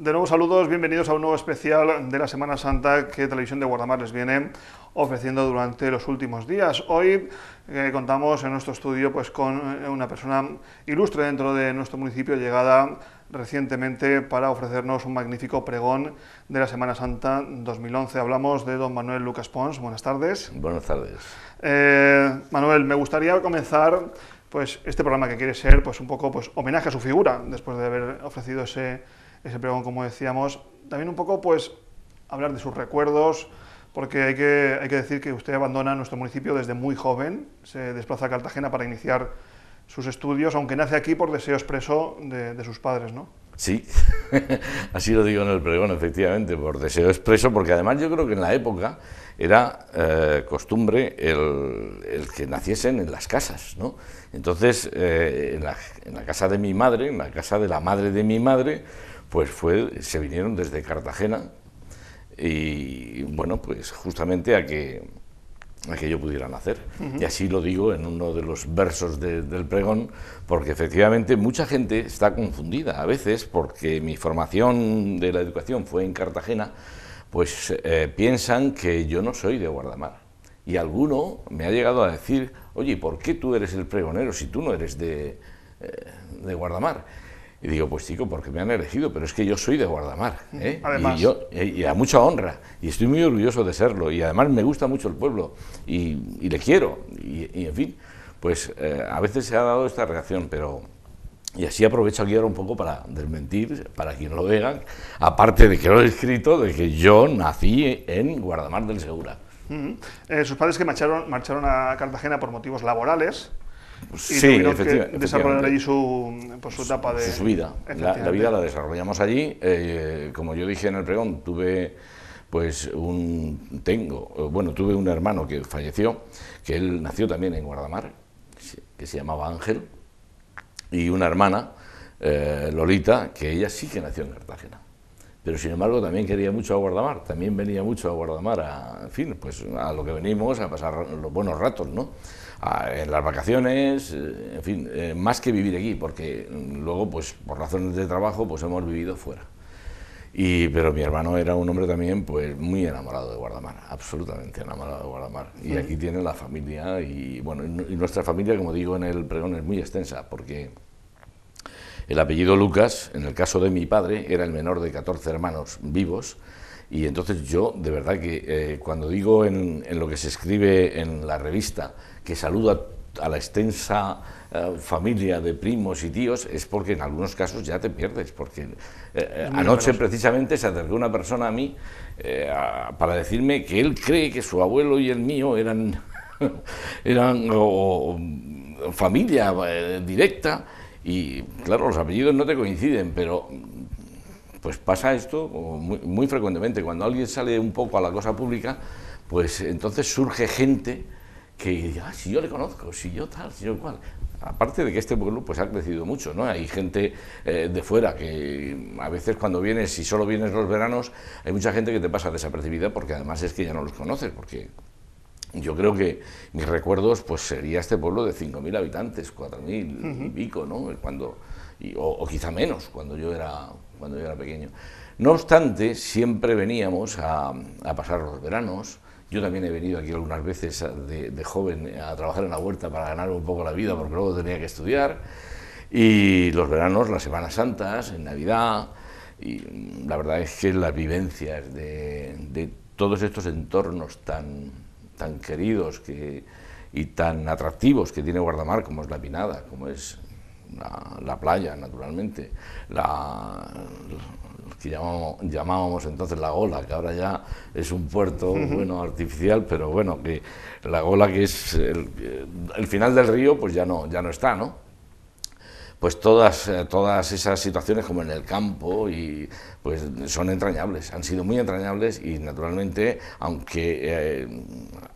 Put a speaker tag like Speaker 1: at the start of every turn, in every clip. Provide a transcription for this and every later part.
Speaker 1: De nuevo saludos, bienvenidos a un nuevo especial de la Semana Santa que Televisión de Guardamar les viene ofreciendo durante los últimos días. Hoy contamos en nuestro estudio pues, con una persona ilustre dentro de nuestro municipio, llegada recientemente para ofrecernos un magnífico pregón de la Semana Santa 2011. Hablamos de don Manuel Lucas Pons. Buenas tardes.
Speaker 2: Buenas tardes.
Speaker 1: Manuel, me gustaría comenzar pues, este programa que quiere ser pues, un poco pues, homenaje a su figura, después de haber ofrecido ese pregón, como decíamos. También un poco pues, hablar de sus recuerdos, porque hay que decir que usted abandona nuestro municipio desde muy joven, se desplaza a Cartagena para iniciar sus estudios, aunque nace aquí por deseo expreso de sus padres, ¿no?
Speaker 2: Sí, así lo digo en el pregón, efectivamente, por deseo expreso, porque además yo creo que en la época era costumbre el que naciesen en las casas, ¿no? Entonces, en la casa de mi madre, en la casa de la madre de mi madre, pues se vinieron desde Cartagena y, bueno, pues justamente a que yo pudiera nacer. Y así lo digo en uno de los versos del pregón, porque efectivamente mucha gente está confundida a veces, porque mi formación de la educación fue en Cartagena, pues piensan que yo no soy de Guardamar. Y alguno me ha llegado a decir, oye, ¿por qué tú eres el pregonero si tú no eres de Guardamar? Y digo, pues chico, porque me han elegido, pero es que yo soy de Guardamar, ¿eh?
Speaker 1: Además.
Speaker 2: Y a mucha honra, y estoy muy orgulloso de serlo, y además me gusta mucho el pueblo, y le quiero, y en fin, pues a veces se ha dado esta reacción, pero... Y así aprovecho aquí ahora un poco para desmentir, para quien lo vea, aparte de que lo he escrito, de que yo nací en Guardamar del Segura.
Speaker 1: Sus padres que marcharon a Cartagena por motivos laborales, y
Speaker 2: Sí,
Speaker 1: tuvieron que desarrollar allí su etapa de...
Speaker 2: Su vida. La vida la desarrollamos allí. Como yo dije en el pregón, tuve un hermano que falleció, que él nació también en Guardamar, que se llamaba Ángel, y una hermana, Lolita, que ella sí que nació en Cartagena. Pero sin embargo también quería mucho a Guardamar, también venía mucho a Guardamar, en fin, pues a lo que venimos, a pasar los buenos ratos, ¿no? En las vacaciones, en fin, más que vivir aquí, porque luego, pues por razones de trabajo, pues hemos vivido fuera. Pero mi hermano era un hombre también, pues muy enamorado de Guardamar, absolutamente enamorado de Guardamar. Y aquí tiene la familia, y bueno, y nuestra familia, como digo en el pregón, es muy extensa, porque el apellido Lucas, en el caso de mi padre, era el menor de 14 hermanos vivos. Y entonces yo, de verdad que cuando digo en lo que se escribe en la revista, que saluda a la extensa familia de primos y tíos, es porque en algunos casos ya te pierdes, porque anoche precisamente se acercó una persona a mí para decirme que él cree que su abuelo y el mío eran familia directa, y claro, los apellidos no te coinciden, pero... Pues pasa esto muy, muy frecuentemente. Cuando alguien sale un poco a la cosa pública, pues entonces surge gente que dice, si yo le conozco, si yo tal, si yo cual. Aparte de que este pueblo pues ha crecido mucho, ¿no? Hay gente de fuera que a veces cuando vienes, si solo vienes los veranos, hay mucha gente que te pasa desapercibida porque además es que ya no los conoces, porque yo creo que mis recuerdos pues sería este pueblo de 5.000 habitantes, 4.000 y pico, ¿no? O quizá menos cuando yo era pequeño. No obstante, siempre veníamos a pasar los veranos. Yo también he venido aquí algunas veces de joven a trabajar en la huerta para ganar un poco la vida, porque luego tenía que estudiar. Y los veranos, las Semanas Santas, en Navidad. Y la verdad es que las vivencias de todos estos entornos tan queridos y tan atractivos que tiene Guardamar, como es la Pinada, como es la playa, naturalmente, que llamábamos entonces la Gola, que ahora ya es un puerto bueno, artificial, pero bueno, que la Gola, que es el final del río, pues ya no está, ¿no? Pues todas esas situaciones, como en el campo, y pues son entrañables, han sido muy entrañables, y naturalmente, aunque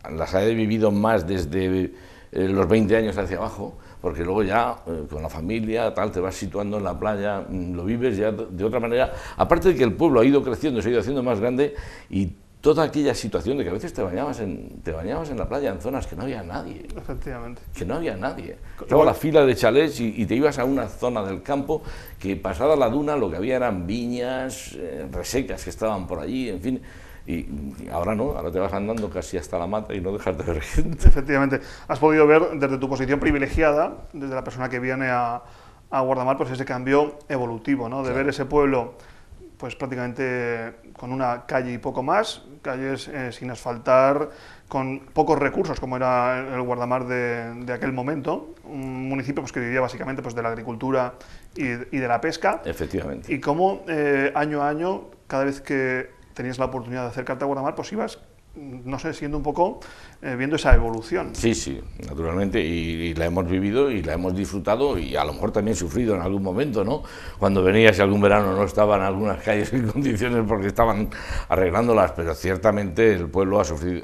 Speaker 2: las he vivido más desde los 20 años hacia abajo, porque luego ya con la familia tal te vas situando en la playa, lo vives ya de otra manera, aparte de que el pueblo ha ido creciendo, se ha ido haciendo más grande, y toda aquella situación de que a veces te bañabas en la playa en zonas que no había nadie.
Speaker 1: Efectivamente.
Speaker 2: Que no había nadie. Estaba la fila de chalets y te ibas a una zona del campo que pasada la duna lo que había eran viñas, resecas que estaban por allí, en fin. Y ahora no, ahora te vas andando casi hasta la mata y no dejas de ver gente.
Speaker 1: Efectivamente. Has podido ver desde tu posición privilegiada, desde la persona que viene a Guardamar, pues ese cambio evolutivo, ¿no? De
Speaker 2: Claro.
Speaker 1: ver ese pueblo pues prácticamente con una calle y poco más, calles sin asfaltar, con pocos recursos, como era el Guardamar de aquel momento, un municipio pues, que vivía básicamente pues, de la agricultura y de la pesca.
Speaker 2: Efectivamente.
Speaker 1: Y cómo año a año, cada vez que tenías la oportunidad de acercarte a Guardamar, pues ibas, no sé, siendo un poco, viendo esa evolución.
Speaker 2: Sí, sí, naturalmente, y la hemos vivido y la hemos disfrutado y a lo mejor también sufrido en algún momento, ¿no? Cuando venías y algún verano no estaban algunas calles en condiciones porque estaban arreglándolas, pero ciertamente el pueblo ha sufrido,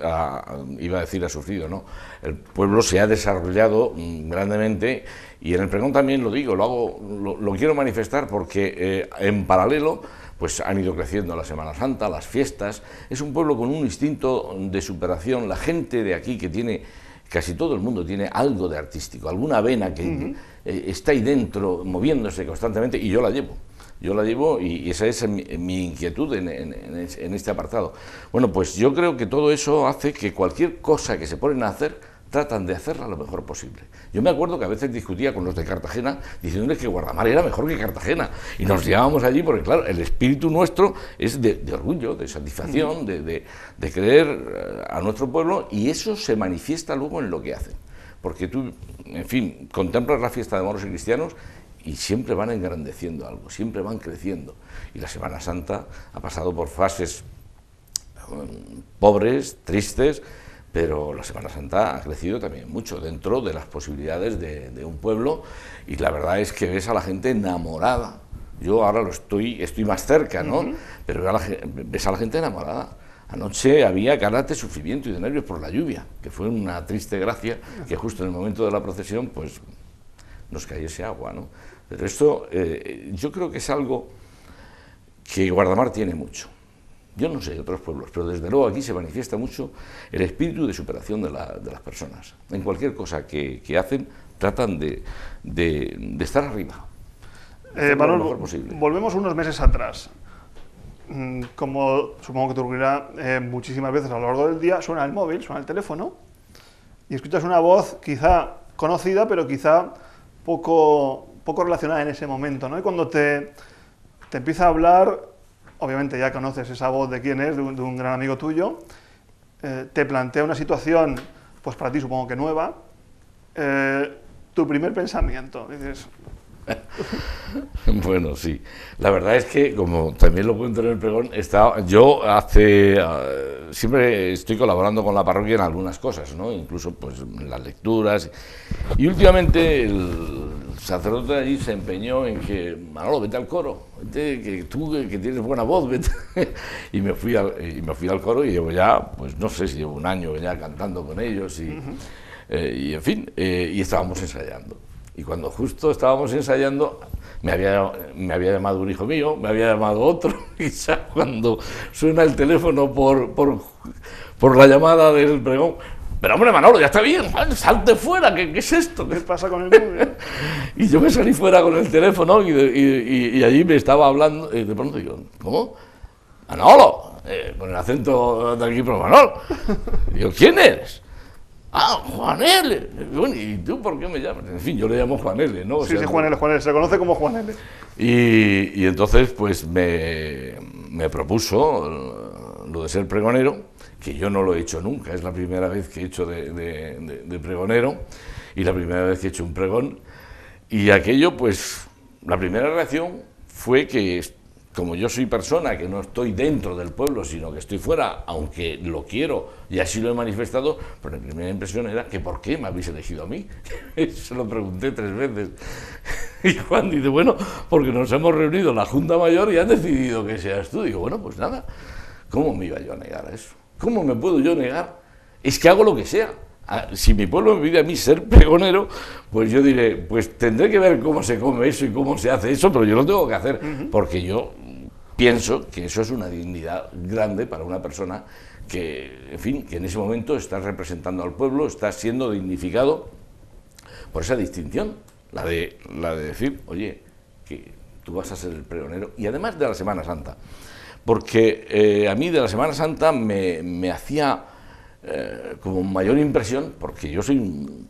Speaker 2: iba a decir ha sufrido, ¿no? El pueblo se ha desarrollado grandemente y en el pregón también lo digo, lo quiero manifestar porque en paralelo pues han ido creciendo la Semana Santa, las fiestas. Es un pueblo con un instinto de superación. La gente de aquí que tiene, casi todo el mundo tiene algo de artístico, alguna vena que está ahí dentro, moviéndose constantemente, y yo la llevo. Yo la llevo y esa es mi inquietud en este apartado. Bueno, pues yo creo que todo eso hace que cualquier cosa que se ponen a hacer, tratan de hacerla lo mejor posible. Yo me acuerdo que a veces discutía con los de Cartagena diciéndoles que Guardamar era mejor que Cartagena y nos llevábamos allí porque claro, el espíritu nuestro es de orgullo, de satisfacción, de querer a nuestro pueblo y eso se manifiesta luego en lo que hacen. Porque tú, en fin, contemplas la fiesta de moros y cristianos y siempre van engrandeciendo algo, siempre van creciendo. Y la Semana Santa ha pasado por fases pobres, tristes, pero la Semana Santa ha crecido también mucho dentro de las posibilidades de un pueblo y la verdad es que ves a la gente enamorada. Yo ahora estoy más cerca, ¿no? Pero ves a la gente enamorada. Anoche había caras de sufrimiento y de nervios por la lluvia, que fue una triste gracia que justo en el momento de la procesión pues nos cayese agua, ¿no? Pero esto yo creo que es algo que Guardamar tiene mucho. Yo no sé de otros pueblos, pero desde luego aquí se manifiesta mucho el espíritu de superación de las personas. En cualquier cosa que hacen, tratan de estar arriba.
Speaker 1: Manuel,
Speaker 2: lo mejor posible.
Speaker 1: Volvemos unos meses atrás. Como supongo que te ocurrirá muchísimas veces a lo largo del día, suena el móvil, suena el teléfono, y escuchas una voz quizá conocida, pero quizá poco relacionada en ese momento, ¿no? Y cuando te empieza a hablar, obviamente ya conoces esa voz de quién es, de un gran amigo tuyo, te plantea una situación, pues para ti supongo que nueva, tu primer pensamiento, dices...
Speaker 2: Bueno, sí. La verdad es que, como también lo cuento en el pregón, siempre estoy colaborando con la parroquia en algunas cosas, ¿no? Incluso pues en las lecturas. Y últimamente el sacerdote de allí se empeñó en que, Manolo, vete al coro, vete, que tú que tienes buena voz, vete. Y me fui al coro y llevo ya, pues no sé si llevo un año ya cantando con ellos y en fin, y estábamos ensayando. Y cuando justo estábamos ensayando, me había llamado un hijo mío, me había llamado otro, y ya cuando suena el teléfono por la llamada del pregón, pero hombre Manolo, ya está bien, salte fuera, ¿qué es esto?
Speaker 1: ¿Qué pasa con el móvil?
Speaker 2: Y yo me salí fuera con el teléfono y allí me estaba hablando, y de pronto digo, ¿cómo? Manolo, con el acento de aquí, pero Manolo. Digo, ¿quién eres? Ah, Juan L. Bueno, ¿y tú por qué me llamas? En fin, yo le llamo Juan L, ¿no?
Speaker 1: Sí, Juan L, se conoce como Juan L.
Speaker 2: Y entonces, pues me propuso lo de ser pregonero, que yo no lo he hecho nunca, es la primera vez que he hecho de pregonero y la primera vez que he hecho un pregón. Y aquello, pues, la primera reacción fue que, como yo soy persona que no estoy dentro del pueblo, sino que estoy fuera, aunque lo quiero y así lo he manifestado, pues la primera impresión era que ¿por qué me habéis elegido a mí? Se lo pregunté 3 veces. Y Juan dice, bueno, porque nos hemos reunido en la Junta Mayor y han decidido que seas tú. Digo, bueno, pues nada, ¿cómo me iba yo a negar a eso? ¿Cómo me puedo yo negar? Es que hago lo que sea. Si mi pueblo me pide a mí ser pregonero, pues yo diré, pues tendré que ver cómo se come eso y cómo se hace eso, pero yo lo tengo que hacer, porque yo pienso que eso es una dignidad grande para una persona que, en fin, que en ese momento está representando al pueblo, está siendo dignificado por esa distinción, la de decir, oye, que tú vas a ser el pregonero, y además de la Semana Santa, porque a mí de la Semana Santa me hacía como mayor impresión, porque yo soy un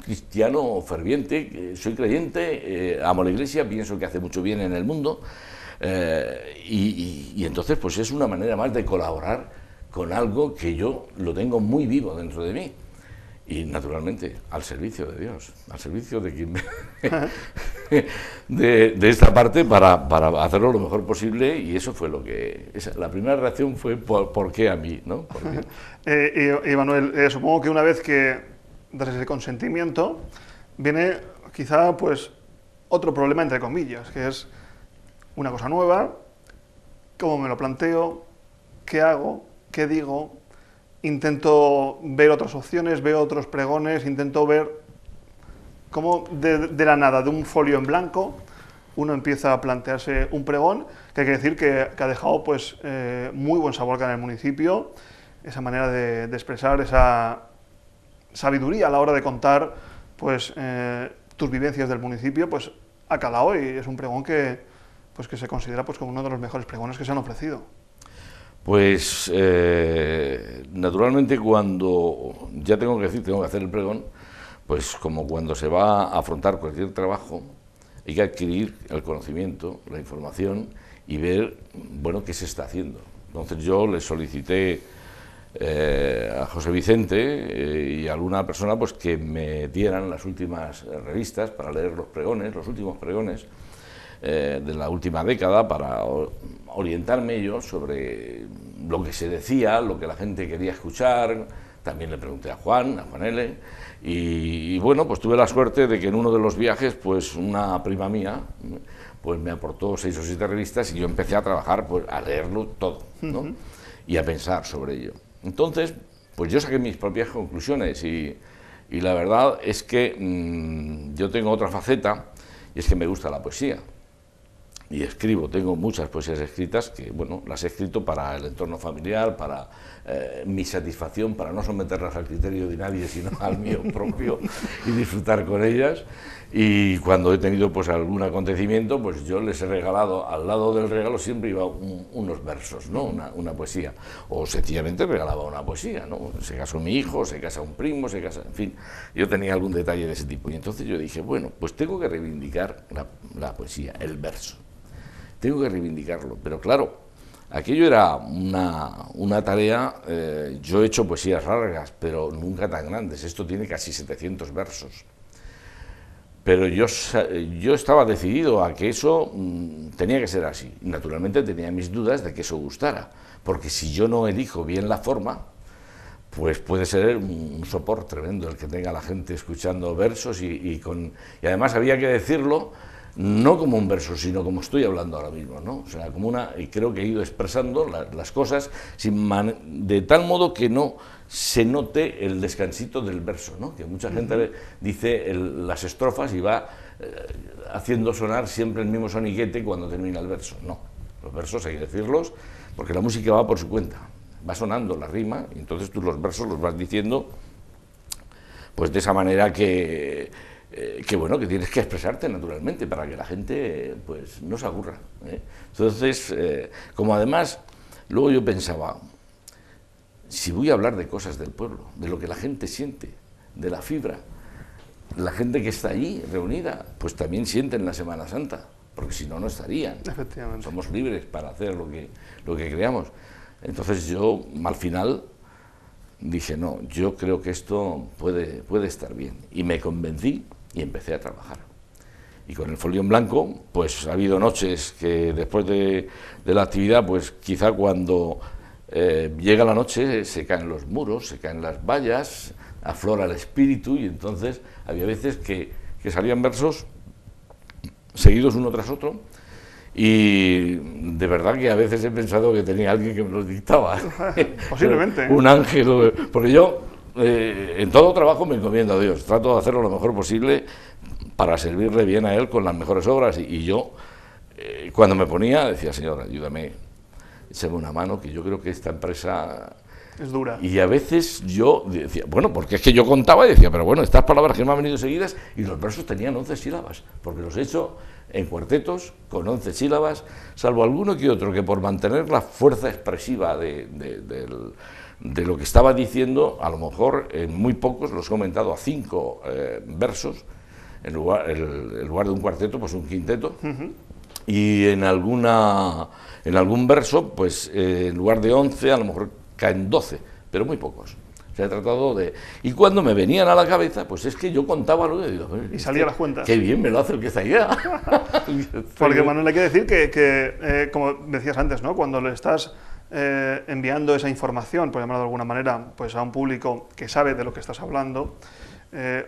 Speaker 2: cristiano ferviente, soy creyente, amo la Iglesia, pienso que hace mucho bien en el mundo, y entonces pues es una manera más de colaborar con algo que yo lo tengo muy vivo dentro de mí. Y naturalmente al servicio de Dios, al servicio de quien de esta parte para hacerlo lo mejor posible, y eso fue lo que... la primera reacción fue ¿por qué a mí? ¿No? ¿Por qué?
Speaker 1: Y Manuel, supongo que una vez que das ese consentimiento, viene quizá pues otro problema entre comillas, que es una cosa nueva, cómo me lo planteo, qué hago, qué digo. Intento ver otras opciones, veo otros pregones, intento ver cómo de la nada, de un folio en blanco, uno empieza a plantearse un pregón, que hay que decir que ha dejado pues, muy buen sabor acá en el municipio, esa manera de expresar esa sabiduría a la hora de contar pues, tus vivencias del municipio, pues ha calado, y es un pregón que se considera pues, como uno de los mejores pregones que se han ofrecido.
Speaker 2: Pues naturalmente cuando ya tengo que decir, tengo que hacer el pregón, pues como cuando se va a afrontar cualquier trabajo, hay que adquirir el conocimiento, la información y ver, bueno, qué se está haciendo. Entonces yo le solicité a José Vicente y a alguna persona pues que me dieran las últimas revistas para leer los pregones, los últimos pregones de la última década, para orientarme yo sobre lo que se decía, lo que la gente quería escuchar. También le pregunté a Juan L. Y bueno, pues tuve la suerte de que en uno de los viajes, pues una prima mía, pues me aportó 6 o 7 revistas y yo empecé a trabajar, pues a leerlo todo, ¿no? Y a pensar sobre ello. Entonces, pues yo saqué mis propias conclusiones y la verdad es que yo tengo otra faceta, y es que me gusta la poesía. Y escribo, tengo muchas poesías escritas que, bueno, las he escrito para el entorno familiar, para mi satisfacción, para no someterlas al criterio de nadie, sino al mío propio, y disfrutar con ellas. Y cuando he tenido pues algún acontecimiento, pues yo les he regalado, al lado del regalo siempre iba unos versos, ¿no? Una poesía, o sencillamente regalaba una poesía, ¿no? Se casó mi hijo, se casa un primo, se casa, en fin, yo tenía algún detalle de ese tipo. Y entonces yo dije, bueno, pues tengo que reivindicar la poesía, el verso. Tengo que reivindicarlo, pero claro, aquello era una tarea, yo he hecho poesías largas, pero nunca tan grandes, esto tiene casi 700 versos, pero yo estaba decidido a que eso tenía que ser así, y naturalmente tenía mis dudas de que eso gustara, porque si yo no elijo bien la forma, pues puede ser un sopor tremendo el que tenga la gente escuchando versos y además había que decirlo, no como un verso, sino como estoy hablando ahora mismo, ¿no? O sea, como y creo que he ido expresando las cosas de tal modo que no se note el descansito del verso, ¿no? Que mucha gente dice las estrofas y va haciendo sonar siempre el mismo soniquete cuando termina el verso. No, los versos hay que decirlos porque la música va por su cuenta, va sonando la rima y entonces tú los versos los vas diciendo pues de esa manera que bueno, que tienes que expresarte naturalmente para que la gente pues no se aburra, ¿eh? Entonces, como además, luego yo pensaba, si voy a hablar de cosas del pueblo, de lo que la gente siente, de la fibra, la gente que está allí reunida, pues también sienten la Semana Santa, porque si no, no estarían.
Speaker 1: Efectivamente.
Speaker 2: Somos libres para hacer lo que creamos. Entonces yo, al final, dije, no, yo creo que esto puede estar bien. Y me convencí y empecé a trabajar. Y con el folio en blanco, pues ha habido noches que después de la actividad, pues quizá cuando llega la noche se caen los muros, se caen las vallas, aflora el espíritu y entonces había veces que salían versos seguidos uno tras otro y de verdad que a veces he pensado que tenía alguien que me los dictaba.
Speaker 1: Posiblemente.
Speaker 2: Un ángel, porque yo en todo trabajo me encomiendo a Dios, trato de hacerlo lo mejor posible para servirle bien a Él con las mejores obras y yo cuando me ponía, decía, señor, ayúdame, échame una mano, que yo creo que esta empresa...
Speaker 1: Es dura.
Speaker 2: Y a veces yo decía, bueno, porque es que yo contaba y decía, pero bueno, estas palabras que me han venido seguidas, y los versos tenían 11 sílabas, porque los he hecho en cuartetos con 11 sílabas, salvo alguno que otro que por mantener la fuerza expresiva de lo que estaba diciendo, a lo mejor en muy pocos los he aumentado a 5 versos, en lugar de un cuarteto, pues un quinteto, y en algún verso, pues en lugar de 11, a lo mejor caen 12, pero muy pocos. Se ha tratado de... Y cuando me venían a la cabeza, pues es que yo contaba lo que digo.
Speaker 1: Y salía las cuentas.
Speaker 2: Qué bien me lo hace el que está allá.
Speaker 1: Porque, Manuel, hay que decir que como decías antes, ¿no? Cuando le estás enviando esa información, por llamarlo de alguna manera, pues a un público que sabe de lo que estás hablando,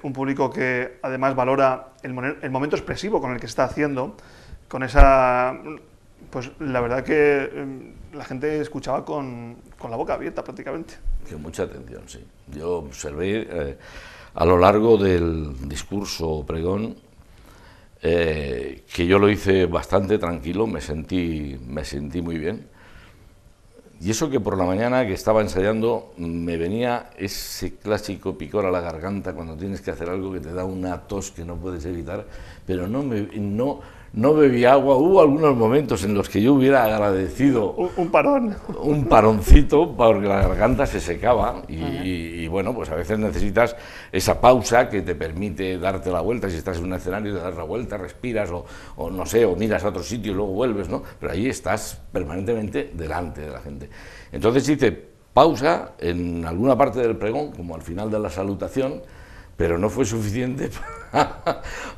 Speaker 1: un público que además valora el momento expresivo con el que se está haciendo, con esa... Pues la verdad que la gente escuchaba con la boca abierta prácticamente.
Speaker 2: Con mucha atención, sí. Yo observé a lo largo del discurso pregón que yo lo hice bastante tranquilo, me sentí muy bien. Y eso que por la mañana que estaba ensayando me venía ese clásico picor a la garganta cuando tienes que hacer algo que te da una tos que no puedes evitar, pero no bebí agua. Hubo algunos momentos en los que yo hubiera agradecido
Speaker 1: un parón,
Speaker 2: un paroncito, porque la garganta se secaba y bueno, pues a veces necesitas esa pausa que te permite darte la vuelta. Si estás en un escenario, te das la vuelta, respiras o no sé, o miras a otro sitio y luego vuelves, ¿no? Pero ahí estás permanentemente delante de la gente. Entonces hice pausa en alguna parte del pregón, como al final de la salutación, pero no fue suficiente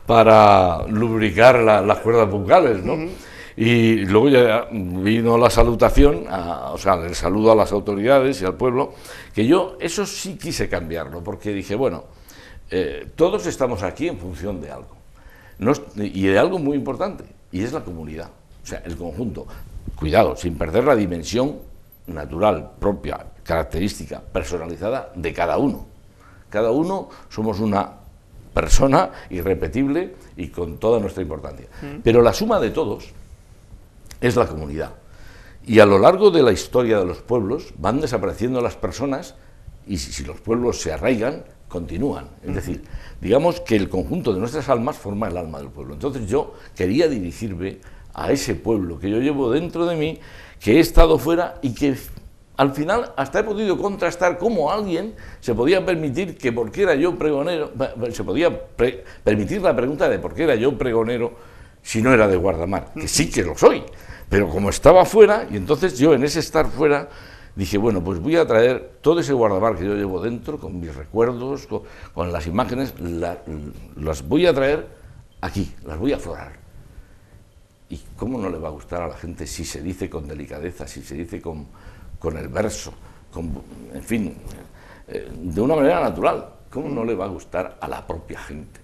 Speaker 2: para lubricar las cuerdas vocales, ¿no? Y luego ya vino la salutación, o sea, el saludo a las autoridades y al pueblo, que yo eso sí quise cambiarlo, porque dije, bueno, todos estamos aquí en función de algo, y de algo muy importante, y es la comunidad, o sea, el conjunto. Cuidado, sin perder la dimensión natural, propia, característica, personalizada de cada uno. Cada uno somos una persona irrepetible y con toda nuestra importancia. Pero la suma de todos es la comunidad. Y a lo largo de la historia de los pueblos van desapareciendo las personas y si los pueblos se arraigan, continúan. Es decir, digamos que el conjunto de nuestras almas forma el alma del pueblo. Entonces yo quería dirigirme a ese pueblo que yo llevo dentro de mí, que he estado fuera y que al final hasta he podido contrastar cómo alguien se podía permitir que por qué era yo pregonero, se podía permitir la pregunta de por qué era yo pregonero si no era de Guardamar, que sí que lo soy, pero como estaba fuera, y entonces yo en ese estar fuera dije, bueno, pues voy a traer todo ese Guardamar que yo llevo dentro, con mis recuerdos, con las imágenes, las voy a traer aquí, las voy a aflorar. ¿Y cómo no le va a gustar a la gente si se dice con delicadeza, si se dice con el verso, en fin, de una manera natural? ¿Cómo no le va a gustar a la propia gente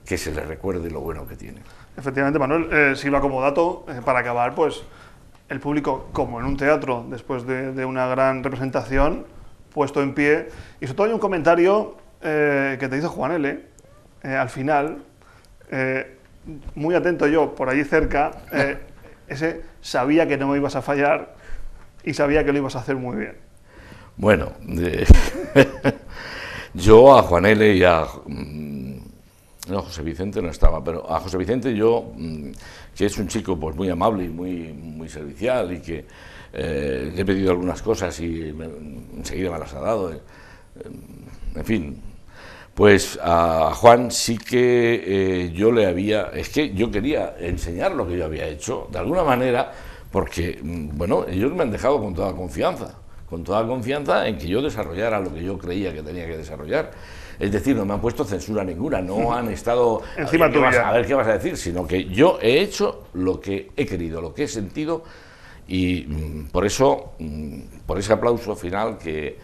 Speaker 2: que se le recuerde lo bueno que tiene?
Speaker 1: Efectivamente, Manuel, sirva como dato, para acabar, pues el público, como en un teatro, después de una gran representación, puesto en pie, y sobre todo hay un comentario que te dice Juan L. Al final, muy atento yo, por allí cerca, ese sabía que no me ibas a fallar y sabía que lo ibas a hacer muy bien.
Speaker 2: Bueno, yo a Juan L. y a... No, José Vicente no estaba, pero a José Vicente yo, que es un chico pues muy amable y muy servicial y que le he pedido algunas cosas y enseguida me las ha dado, en fin, pues a Juan sí que yo le había, es que yo quería enseñar lo que yo había hecho, de alguna manera, porque, bueno, ellos me han dejado con toda confianza en que yo desarrollara lo que yo creía que tenía que desarrollar. Es decir, no me han puesto censura ninguna, no han estado
Speaker 1: encima tuya.
Speaker 2: A ver qué vas a decir, sino que yo he hecho lo que he querido, lo que he sentido, y por eso, por ese aplauso final que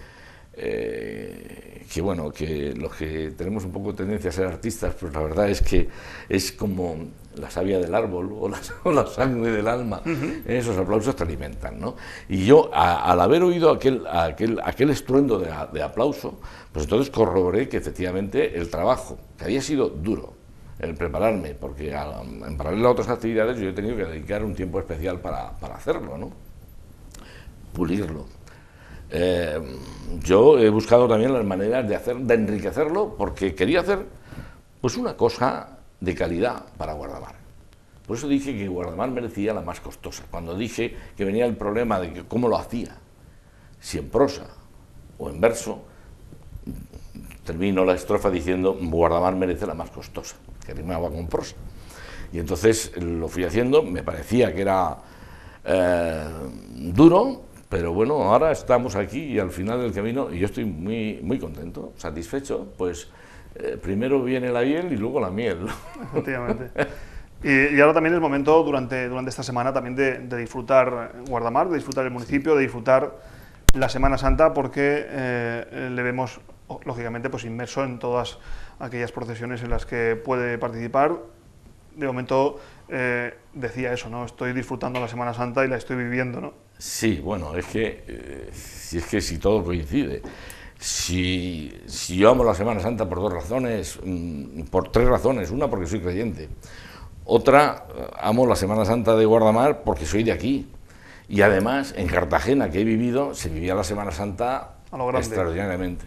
Speaker 2: bueno, que los que tenemos un poco tendencia a ser artistas, pues la verdad es que es como la savia del árbol o la sangre del alma, esos aplausos te alimentan, ¿no? Y yo, al haber oído aquel estruendo de aplauso, pues entonces corroboré que efectivamente el trabajo, que había sido duro, el prepararme, porque en paralelo a otras actividades yo he tenido que dedicar un tiempo especial para hacerlo, ¿no? Pulirlo. Yo he buscado también las maneras de enriquecerlo, porque quería hacer pues una cosa de calidad para Guardamar. Por eso dije que Guardamar merecía la más costosa. Cuando dije que venía el problema de que cómo lo hacía, si en prosa o en verso, termino la estrofa diciendo Guardamar merece la más costosa, que rimaba con prosa. Y entonces lo fui haciendo, me parecía que era duro, pero bueno, ahora estamos aquí y al final del camino, y yo estoy muy contento, satisfecho, pues primero viene la hiel y luego la miel.
Speaker 1: Efectivamente. Y ahora también es momento, durante esta semana, también de disfrutar Guardamar, de disfrutar el municipio, de disfrutar la Semana Santa, porque le vemos, lógicamente, pues inmerso en todas aquellas procesiones en las que puede participar. De momento decía eso, ¿no? Estoy disfrutando la Semana Santa y la estoy viviendo, ¿no?
Speaker 2: Sí, bueno, es que si todo coincide. Si yo amo la Semana Santa por dos razones, por tres razones. Una, porque soy creyente. Otra, amo la Semana Santa de Guardamar porque soy de aquí. Y además, en Cartagena, que he vivido, se vivía la Semana Santa extraordinariamente.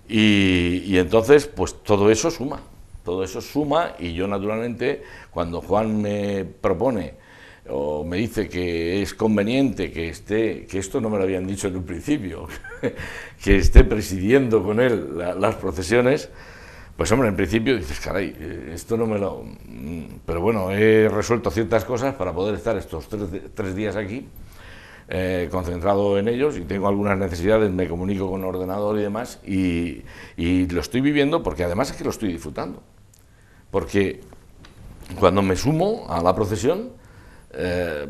Speaker 2: Y entonces, pues todo eso suma, y yo naturalmente, cuando Juan me propone o me dice que es conveniente que esto no me lo habían dicho en un principio, que esté presidiendo con él las procesiones, pues hombre, en principio dices, caray, esto no me lo... Pero bueno, he resuelto ciertas cosas para poder estar estos tres días aquí, concentrado en ellos, y tengo algunas necesidades, me comunico con el ordenador y demás, y lo estoy viviendo porque además es que lo estoy disfrutando. Porque cuando me sumo a la procesión,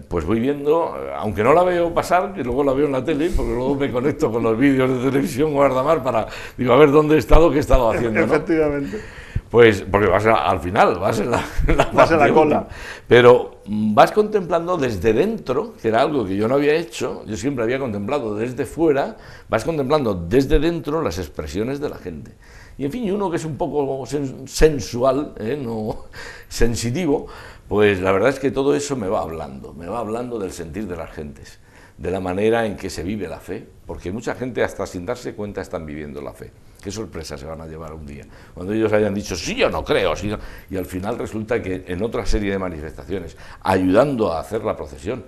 Speaker 2: pues voy viendo, aunque no la veo pasar, que luego la veo en la tele, porque luego me conecto con los vídeos de televisión Guardamar para, digo, a ver dónde he estado, qué he estado haciendo, ¿no?
Speaker 1: Efectivamente.
Speaker 2: Pues porque vas al final, vas en la
Speaker 1: cola.
Speaker 2: Pero vas contemplando desde dentro, que era algo que yo no había hecho, yo siempre había contemplado desde fuera, vas contemplando desde dentro las expresiones de la gente. Y en fin, y uno que es un poco sensual, no sensitivo, pues la verdad es que todo eso me va hablando del sentir de las gentes, de la manera en que se vive la fe, porque mucha gente hasta sin darse cuenta están viviendo la fe. Qué sorpresa se van a llevar un día, cuando ellos hayan dicho, sí, yo no creo, sí, no. Y al final resulta que en otra serie de manifestaciones, ayudando a hacer la procesión,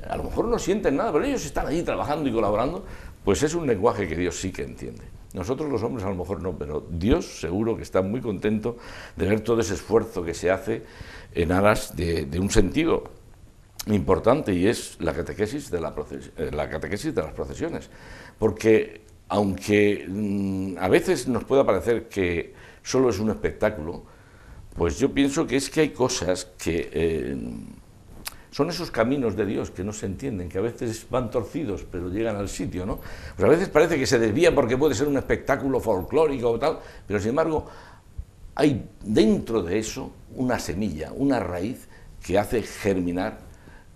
Speaker 2: a lo mejor no sienten nada, pero ellos están allí trabajando y colaborando, pues es un lenguaje que Dios sí que entiende. Nosotros los hombres a lo mejor no, pero Dios seguro que está muy contento de ver todo ese esfuerzo que se hace en aras de un sentido importante, y es la catequesis de las procesiones. Porque aunque a veces nos pueda parecer que solo es un espectáculo, pues yo pienso que es que hay cosas que son esos caminos de Dios que no se entienden, que a veces van torcidos pero llegan al sitio, ¿no? Pues a veces parece que se desvía porque puede ser un espectáculo folclórico o tal, pero sin embargo hay dentro de eso una semilla, una raíz que hace germinar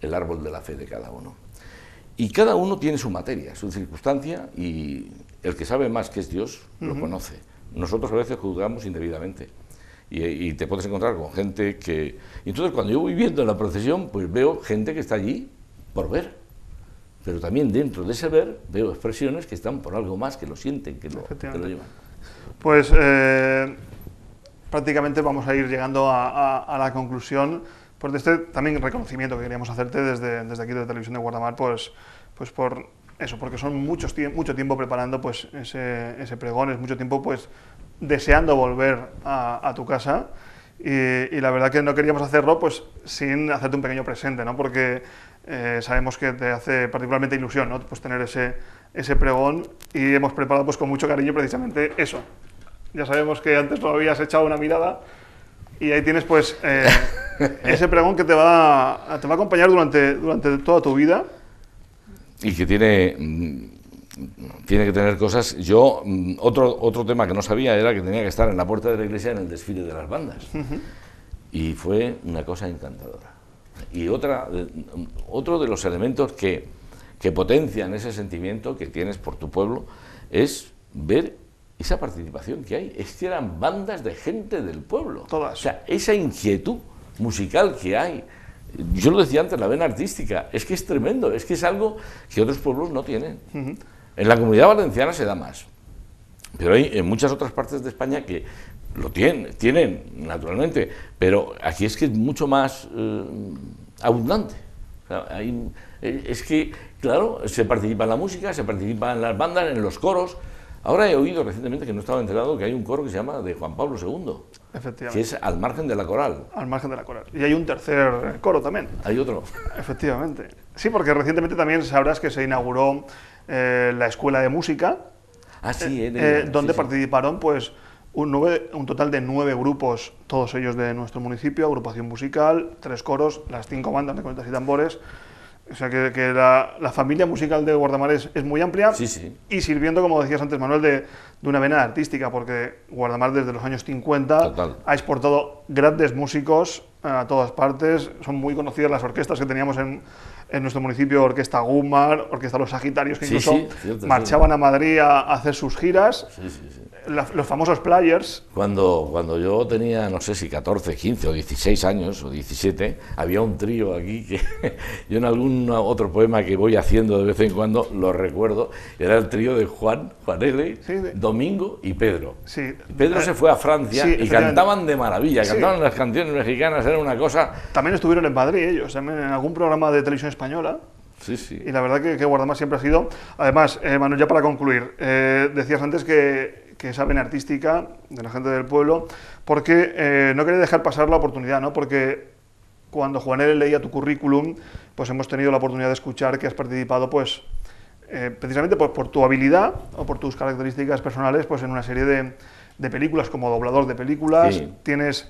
Speaker 2: el árbol de la fe de cada uno. Y cada uno tiene su materia, su circunstancia, y el que sabe más que es Dios lo conoce. Nosotros a veces juzgamos indebidamente. Y te puedes encontrar con gente que... Y entonces cuando yo voy viendo la procesión, pues veo gente que está allí por ver. Pero también dentro de ese ver veo expresiones que están por algo más, que lo sienten, que lo llevan.
Speaker 1: Pues prácticamente vamos a ir llegando a la conclusión, pues de este también reconocimiento que queríamos hacerte desde aquí de Televisión de Guardamar, pues por eso, porque son mucho tiempo preparando pues ese pregón, es mucho tiempo pues deseando volver a tu casa, y la verdad que no queríamos hacerlo pues sin hacerte un pequeño presente, ¿no? Porque sabemos que te hace particularmente ilusión, ¿no? Pues tener ese pregón, y hemos preparado pues con mucho cariño precisamente eso. Ya sabemos que antes lo habías echado una mirada, y ahí tienes pues ese pregón que te va a acompañar durante toda tu vida.
Speaker 2: Y que tiene que tener cosas. Yo, otro tema que no sabía era que tenía que estar en la puerta de la iglesia en el desfile de las bandas. Y fue una cosa encantadora. Y otro de los elementos que potencian ese sentimiento que tienes por tu pueblo es ver esa participación que hay, es que eran bandas de gente del pueblo.
Speaker 1: Todas.
Speaker 2: O sea, esa inquietud musical que hay. Yo lo decía antes, la vena artística, es que es tremendo, es que es algo que otros pueblos no tienen. En la Comunidad Valenciana se da más, pero hay en muchas otras partes de España que lo tienen naturalmente, pero aquí es que es mucho más abundante. O sea, es que, claro, se participa en la música, se participa en las bandas, en los coros. Ahora he oído recientemente, que no estaba enterado, que hay un coro que se llama de Juan Pablo II,
Speaker 1: Efectivamente.
Speaker 2: que es Al margen de la coral.
Speaker 1: Al margen de la coral. Y hay un tercer coro también.
Speaker 2: Hay otro.
Speaker 1: Efectivamente. Sí, porque recientemente también sabrás que se inauguró la Escuela de Música,
Speaker 2: Ah, sí,
Speaker 1: donde
Speaker 2: sí.
Speaker 1: participaron pues un total de 9 grupos, todos ellos de nuestro municipio, agrupación musical, 3 coros, las 5 bandas de cornetas y tambores. O sea que la familia musical de Guardamar es muy amplia,
Speaker 2: Sí, sí.
Speaker 1: y sirviendo, como decías antes, Manuel, de una vena artística, porque Guardamar desde los años 50
Speaker 2: Total.
Speaker 1: ha exportado grandes músicos a todas partes. Son muy conocidas las orquestas que teníamos en nuestro municipio, Orquesta Gumar, Orquesta Los Sagitarios, que
Speaker 2: Sí,
Speaker 1: incluso
Speaker 2: sí, cierto,
Speaker 1: marchaban a Madrid a hacer sus giras.
Speaker 2: Sí, sí, sí.
Speaker 1: Los famosos players.
Speaker 2: Cuando yo tenía, no sé si 14, 15 o 16 años o 17, había un trío aquí que yo en algún otro poema que voy haciendo de vez en cuando lo recuerdo, era el trío de Juan L.,
Speaker 1: Sí, sí.
Speaker 2: Domingo y Pedro.
Speaker 1: Sí.
Speaker 2: Pedro se fue a Francia
Speaker 1: Sí,
Speaker 2: y
Speaker 1: efectivamente.
Speaker 2: cantaban de maravilla,
Speaker 1: Sí.
Speaker 2: cantaban las canciones mexicanas, era una cosa...
Speaker 1: También estuvieron en Madrid ellos, también en algún programa de televisión española.
Speaker 2: Sí, sí.
Speaker 1: Y la verdad que Guardamar siempre ha sido... Además, Manuel, ya para concluir, decías antes que esa vena artística de la gente del pueblo, porque no quería dejar pasar la oportunidad, ¿no? Porque cuando Juanel leía tu currículum, pues hemos tenido la oportunidad de escuchar que has participado, pues, precisamente por tu habilidad o por tus características personales, pues en una serie de películas, como doblador de películas.
Speaker 2: Sí.
Speaker 1: Tienes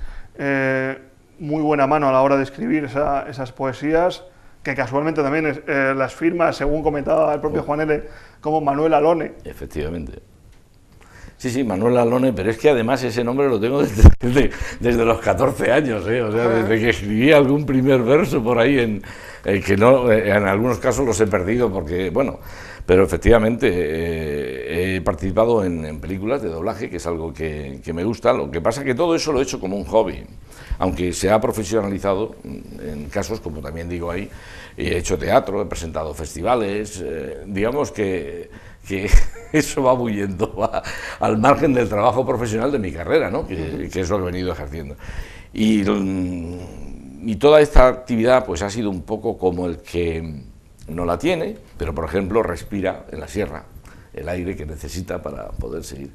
Speaker 1: muy buena mano a la hora de escribir esas poesías, que casualmente también las firmas, según comentaba el propio Juan L., como Manuel Alone.
Speaker 2: Efectivamente. Sí, sí, Manuel Alone, pero es que además ese nombre lo tengo desde los 14 años, o sea, desde que escribí algún primer verso por ahí, que no, en algunos casos los he perdido porque, bueno, pero efectivamente he participado en películas de doblaje, que es algo que me gusta. Lo que pasa es que todo eso lo he hecho como un hobby, aunque se ha profesionalizado en casos, como también digo ahí, he hecho teatro, he presentado festivales, digamos que eso va huyendo al margen del trabajo profesional de mi carrera, ¿no? que es lo que he venido ejerciendo. Y toda esta actividad pues ha sido un poco como el que no la tiene, pero por ejemplo respira en la sierra el aire que necesita para poder seguir.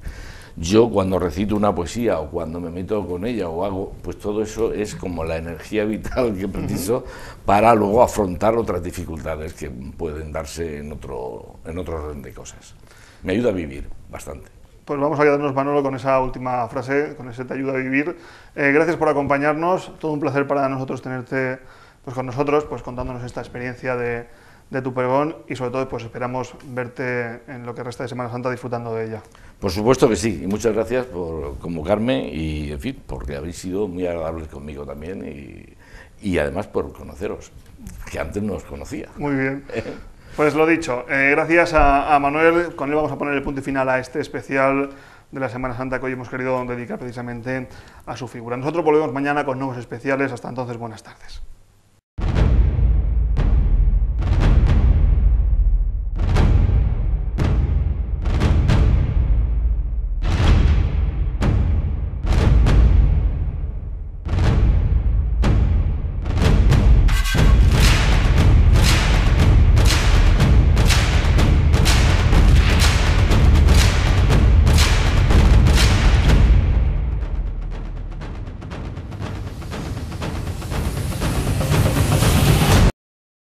Speaker 2: Yo cuando recito una poesía o cuando me meto con ella o hago, pues todo eso es como la energía vital que preciso para luego afrontar otras dificultades que pueden darse en otro orden de cosas. Me ayuda a vivir bastante.
Speaker 1: Pues vamos a quedarnos, Manolo, con esa última frase, con ese te ayuda a vivir. Gracias por acompañarnos, todo un placer para nosotros tenerte pues con nosotros, pues contándonos esta experiencia de tu pregón, y sobre todo pues esperamos verte en lo que resta de Semana Santa disfrutando de ella.
Speaker 2: Por supuesto que sí, y muchas gracias por convocarme y, en fin, porque habéis sido muy agradables conmigo también y además por conoceros, que antes no os conocía.
Speaker 1: Muy bien. Pues lo dicho, gracias a Manuel, con él vamos a poner el punto y final a este especial de la Semana Santa que hoy hemos querido dedicar precisamente a su figura. Nosotros volvemos mañana con nuevos especiales, hasta entonces buenas tardes.